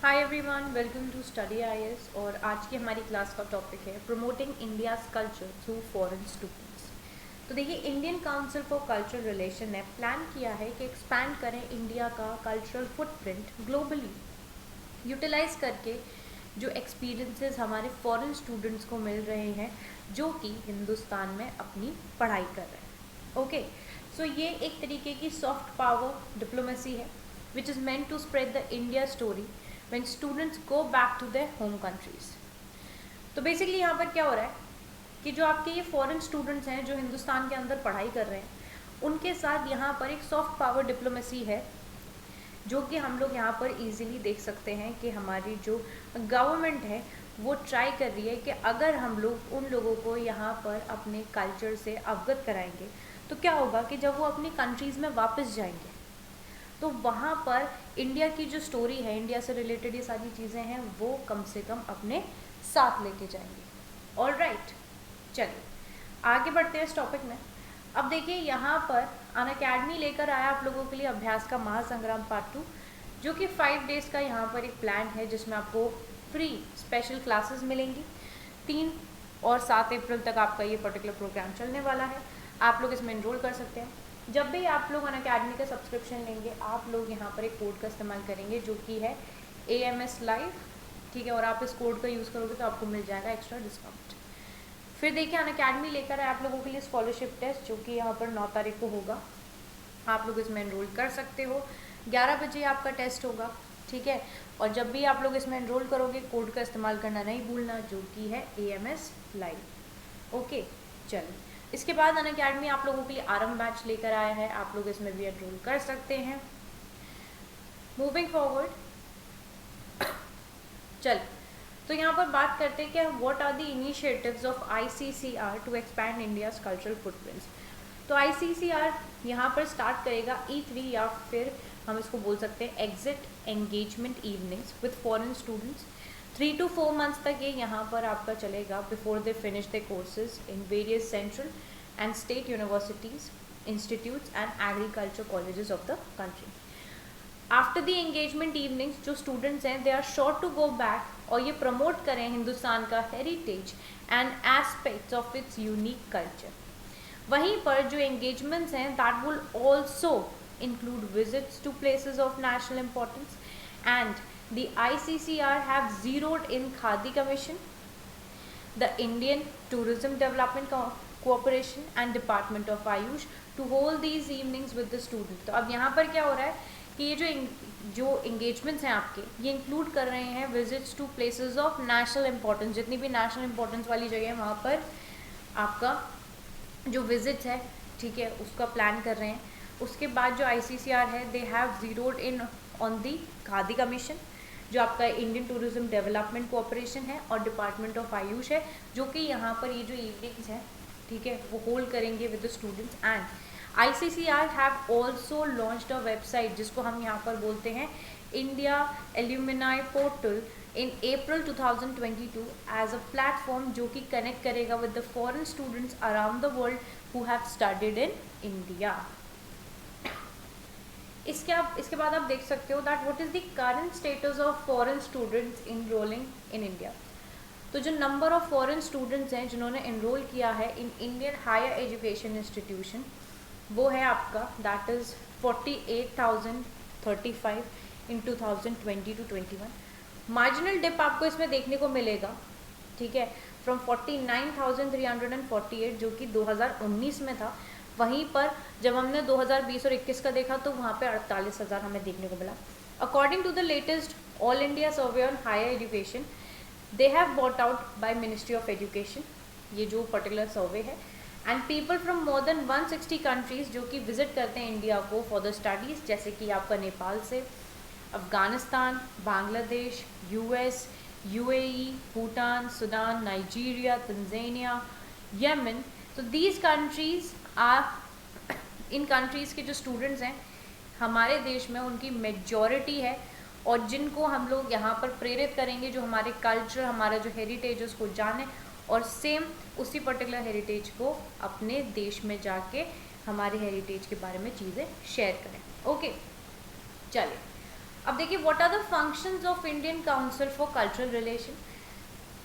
Hi everyone, welcome to study IAS. और आज की हमारी क्लास का टॉपिक है promoting India's culture through foreign students. तो देखिए, Indian council for cultural relation ने प्लान किया है कि एक्सपैंड करें इंडिया का कल्चरल फुटप्रिंट ग्लोबली, यूटिलाइज करके जो एक्सपीरियंसेस हमारे फॉरेन स्टूडेंट्स को मिल रहे हैं जो कि हिंदुस्तान में अपनी पढ़ाई कर रहे हैं। ओके, सो ये एक तरीके की सॉफ्ट पावर डिप्लोमेसी है which is meant to spread the India story when students go back to their home countries। तो बेसिकली यहाँ पर क्या हो रहा है कि जो आपके ये फॉरेन स्टूडेंट्स हैं जो हिंदुस्तान के अंदर पढ़ाई कर रहे हैं, उनके साथ यहाँ पर एक सॉफ्ट पावर डिप्लोमेसी है जो कि हम लोग यहाँ पर इजीली देख सकते हैं कि हमारी जो गवर्नमेंट है वो ट्राई कर रही है कि अगर हम लोग उन लोगों को यहाँ पर अपने कल्चर से अवगत कराएंगे तो क्या होगा कि जब वो अपनी कंट्रीज़ में वापस जाएंगे तो वहाँ पर इंडिया की जो स्टोरी है, इंडिया से रिलेटेड ये सारी चीज़ें हैं, वो कम से कम अपने साथ लेके जाएंगे। ऑल राइट, चलिए आगे बढ़ते हैं इस टॉपिक में। अब देखिए, यहाँ पर अनअकैडमी लेकर आया आप लोगों के लिए अभ्यास का महासंग्राम पार्ट 2, जो कि 5 डेज़ का यहाँ पर एक प्लान है जिसमें आपको फ्री स्पेशल क्लासेस मिलेंगी। 3 और 7 अप्रैल तक आपका ये पर्टिकुलर प्रोग्राम चलने वाला है। आप लोग इसमें इनरोल कर सकते हैं। जब भी आप लोग अनअकैडमी का सब्सक्रिप्शन लेंगे, आप लोग यहाँ पर एक कोड का इस्तेमाल करेंगे जो कि है AMS Live, ठीक है, और आप इस कोड का यूज़ करोगे तो आपको मिल जाएगा एक्स्ट्रा डिस्काउंट। फिर देखिए, अनअकैडमी लेकर आए आप लोगों के लिए स्कॉलरशिप टेस्ट जो कि यहाँ पर 9 तारीख को होगा। आप लोग इसमें इनरोल कर सकते हो। 11 बजे आपका टेस्ट होगा, ठीक है। और जब भी आप लोग इसमें इनरोल करोगे, कोड का इस्तेमाल करना नहीं भूलना जो कि है AMS Live। ओके, चलिए इसके बाद अनअकैडमी आप लोगों के लिए आरंभ बैच लेकर आया है, आप लोग इसमें भी एनरोल कर सकते हैं। मूविंग फॉरवर्ड, चल तो यहाँ पर बात करते हैं कि what are the initiatives of ICCR to expand India's cultural footprints. तो ICCR यहाँ पर स्टार्ट करेगा E3 या फिर हम इसको बोल सकते हैं exit engagement evenings with foreign students. 3 to 4 months तक ये यहाँ पर आपका चलेगा before they finish the courses in various central and state universities, institutes and agriculture colleges of the country. After the engagement evenings जो स्टूडेंट्स हैं they are sure to go back और ये प्रमोट करें हिंदुस्तान का heritage and aspects of its unique culture. वहीं पर जो engagements हैं that will also include visits to places of national importance, and the ICCR have zeroed in Khadi Commission, the Indian Tourism Development Cooperation and Department of Ayush to hold these evenings with the students। तो अब यहाँ पर क्या हो रहा है कि ये जो engagements हैं आपके, ये इंक्लूड कर रहे हैं visits to places of national importance. जितनी भी नेशनल इम्पोर्टेंस वाली जगह है वहाँ पर आपका जो विजिट्स है, ठीक है, उसका प्लान कर रहे हैं। उसके बाद जो ICCR है they have zeroed in on the Khadi commission जो आपका इंडियन टूरिज्म डेवलपमेंट कोऑपरेशन है और डिपार्टमेंट ऑफ आयुष है जो कि यहाँ पर ये जो इवनिंग्स हैं, ठीक है, वो होल्ड करेंगे with the students. And ICCR have also launched a website जिसको हम यहाँ पर बोलते हैं India alumni portal in April 2022 as a platform जो कि कनेक्ट करेगा with the foreign students around the world who have studied in India. इसके बाद आप देख सकते हो that what is the current status of foreign students enrolling in India. तो जो नंबर ऑफ फॉरेन स्टूडेंट्स हैं जिन्होंने इनरोल किया है in Indian higher education institution वो है आपका that is 48,035 in 2020-21। Marginal dip आपको इसमें देखने को मिलेगा, ठीक है, फ्रॉम 49,348 जो कि 2019 में था। वहीं पर जब हमने 2020 और 21 का देखा तो वहाँ पे 48,000 हमें देखने को मिला। According to the latest all India survey on higher education they have bought out by ministry of education, ये जो पर्टिकुलर सर्वे है। And people from more than 160 countries जो कि विजिट करते हैं इंडिया को फॉर द स्टडीज़, जैसे कि आपका नेपाल से, Afghanistan, Bangladesh, US, UAE, Bhutan, Sudan, Nigeria, Tanzania, Yemen. तो दीज कंट्रीज़ इन कंट्रीज़ के जो स्टूडेंट्स हैं हमारे देश में उनकी मेजॉरिटी है और जिनको हम लोग यहाँ पर प्रेरित करेंगे जो हमारे कल्चर, हमारा जो हेरिटेज है उसको जाने और सेम उसी पर्टिकुलर हेरिटेज को अपने देश में जाके हमारे हेरिटेज के बारे में चीज़ें शेयर करें। ओके, चलिए अब देखिए what are the functions of Indian council for cultural relation.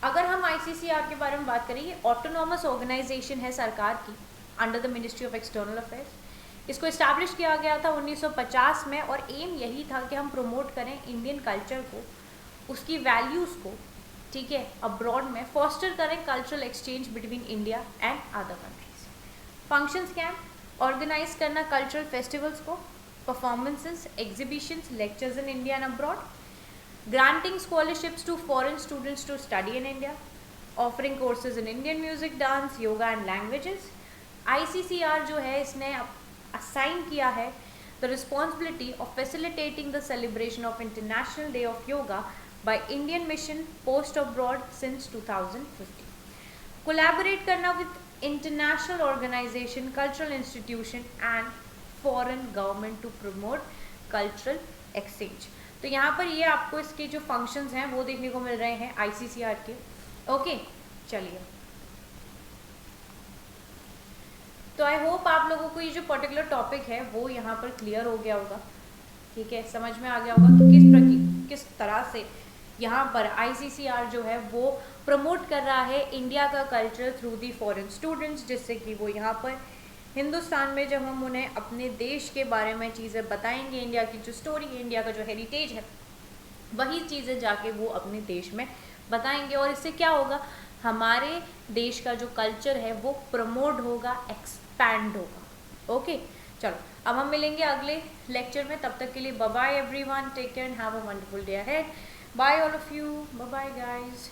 अगर हम आईसीसीआर के बारे में बात करें, ये ऑटोनॉमस ऑर्गेनाइजेशन है सरकार की under the ministry of external affairs. इसको इस्टेब्लिश किया गया था 1950 में और एम यही था कि हम प्रमोट करें इंडियन कल्चर को, उसकी वैल्यूज़ को, ठीक है, अब्रॉड में फॉस्टर करें cultural exchange between India and other countries. Functions क्या हैं? ऑर्गेनाइज करना कल्चरल फेस्टिवल्स को, performances, exhibitions, lectures in India and abroad, granting scholarships to foreign students to study in India, offering courses in Indian music, dance, yoga and languages। ICCR जो है इसने assign किया है the responsibility of facilitating the celebration of International Day of Yoga by Indian Mission Post Abroad since 2015। collaborate करना with international organization, cultural institution and foreign government to promote cultural exchange। तो यहाँ पर ये आपको इसके जो फंक्शंस हैं वो देखने को मिल रहे हैं आईसीसीआर के। ओके, चलिए, तो आई होप आप लोगों को ये जो पर्टिकुलर टॉपिक है वो यहाँ पर क्लियर हो गया होगा, ठीक है, समझ में आ गया होगा कि किस तरह से यहाँ पर आईसीसीआर जो है वो प्रमोट कर रहा है इंडिया का culture through the foreign students, जिससे कि वो यहाँ पर हिंदुस्तान में जब हम उन्हें अपने देश के बारे में चीज़ें बताएंगे, इंडिया की जो स्टोरी है, इंडिया का जो हेरिटेज है, वही चीज़ें जाके वो अपने देश में बताएंगे और इससे क्या होगा, हमारे देश का जो कल्चर है वो प्रमोट होगा, एक्सपैंड होगा। ओके, चलो अब हम मिलेंगे अगले लेक्चर में, तब तक के लिए bye bye everyone, take care and have a wonderful day ahead. Bye all of you, bye bye guys.